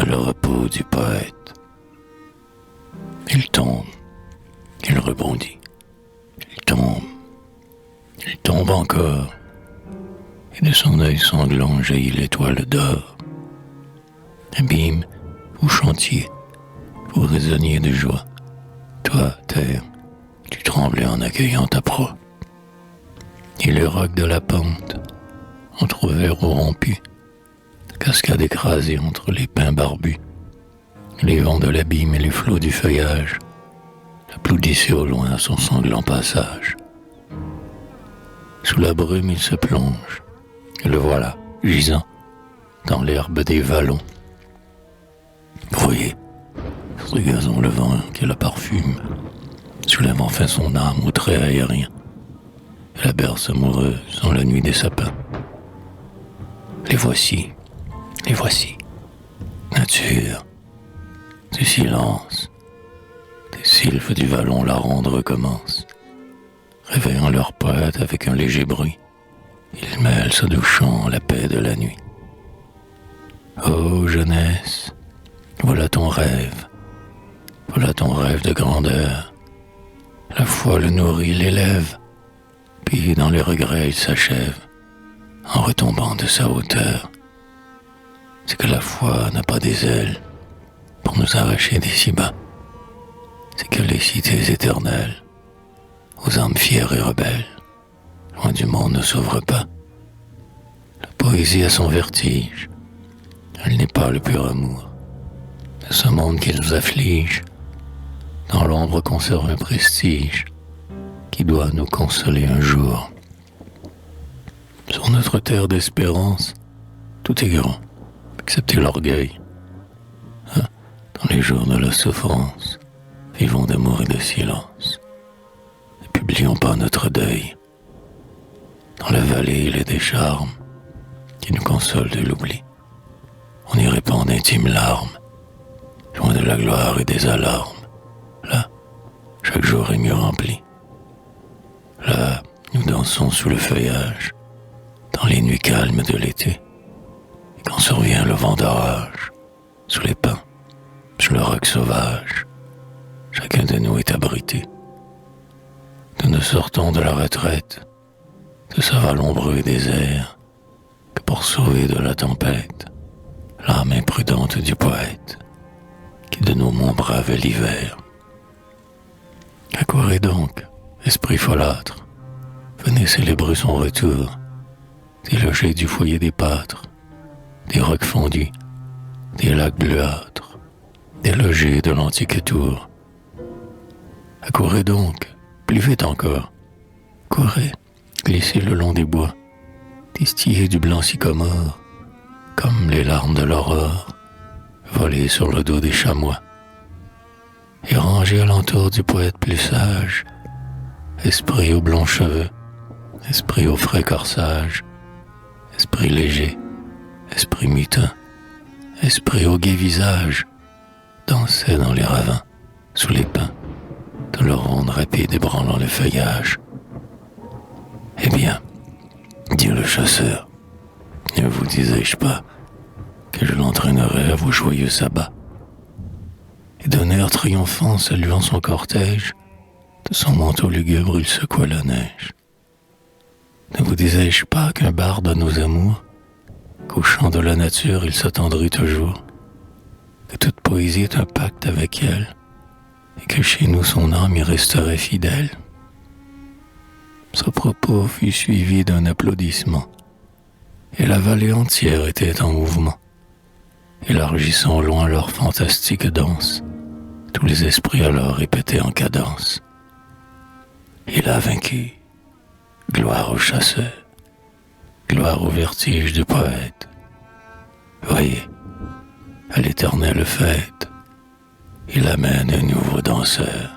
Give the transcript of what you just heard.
le repos du poète. Il tombe, il rebondit, il tombe encore, et de son œil sanglant jaillit l'étoile d'or. Abîme ou chantier, vous résonniez de joie. Toi, terre, tu tremblais en accueillant ta proie. Et les rocs de la pente, entr'ouverts ou rompus, cascades écrasées entre les pins barbus, les vents de l'abîme et les flots du feuillage, applaudissaient au loin à son sanglant passage. Sous la brume il se plonge, et le voilà, gisant, dans l'herbe des vallons. Voyez, ce gazon le vent qui la parfume, soulève enfin son âme au trait aérien, et la berce amoureuse en la nuit des sapins. Les voici, nature, du silence, des sylphes du vallon la ronde recommence, réveillant leur poète avec un léger bruit, ils mêlent ce doux chant la paix de la nuit. Ô jeunesse, voilà ton rêve de grandeur, la foi le nourrit, l'élève, puis dans les regrets il s'achève, en retombant de sa hauteur. C'est que la foi n'a pas des ailes pour nous arracher d'ici bas. C'est que les cités éternelles, aux âmes fières et rebelles, loin du monde ne s'ouvrent pas. La poésie a son vertige, elle n'est pas le pur amour. De ce monde qui nous afflige, dans l'ombre conserve un prestige qui doit nous consoler un jour. Sur notre terre d'espérance, tout est grand, excepté l'orgueil. Dans les jours de la souffrance, vivons d'amour et de silence. Ne publions pas notre deuil. Dans la vallée, il est des charmes qui nous consolent de l'oubli. On y répand d'intimes larmes, loin de la gloire et des alarmes. Là, chaque jour est mieux rempli. Là, nous dansons sous le feuillage, dans les nuits calmes de l'été. Et quand survient le vent d'orage, sous les pins, sous le roc sauvage, chacun de nous est abrité. Nous ne sortons de la retraite, de ce val ombreux et désert, que pour sauver de la tempête, l'âme imprudente du poète, qui de nos monts brave l'hiver. Accourez donc, esprit folâtre, venez célébrer son retour, délogé du foyer des pâtres, des rocs fondus, des lacs bleuâtres, délogé de l'antique tour. Accourez donc, plus vite encore, courez, glissez le long des bois, distillez du blanc sycomore, comme les larmes de l'aurore, volées sur le dos des chamois, et rangez alentour du poète plus sage, esprit aux blonds cheveux, esprit au frais corsage, esprit léger, esprit mutin, esprit au gai visage, dansez dans les ravins, sous les pins, de leur ronde rapide ébranlant le feuillage. Eh bien, dit le chasseur, ne vous disais-je pas que je l'entraînerais à vos joyeux sabbats? Et d'un air triomphant saluant son cortège, de son manteau lugubre il secoua la neige. Ne vous disais-je pas qu'un barde a nos amours, qu'au chant de la nature il s'attendrit toujours, que toute poésie est un pacte avec elle, et que chez nous son âme y resterait fidèle? Ce propos fut suivi d'un applaudissement, et la vallée entière était en mouvement, élargissant au loin leur fantastique danse. Tous les esprits alors répétaient en cadence: il a vaincu, gloire au chasseur, gloire au vertige du poète. Voyez, à l'éternelle fête, il amène un nouveau danseur.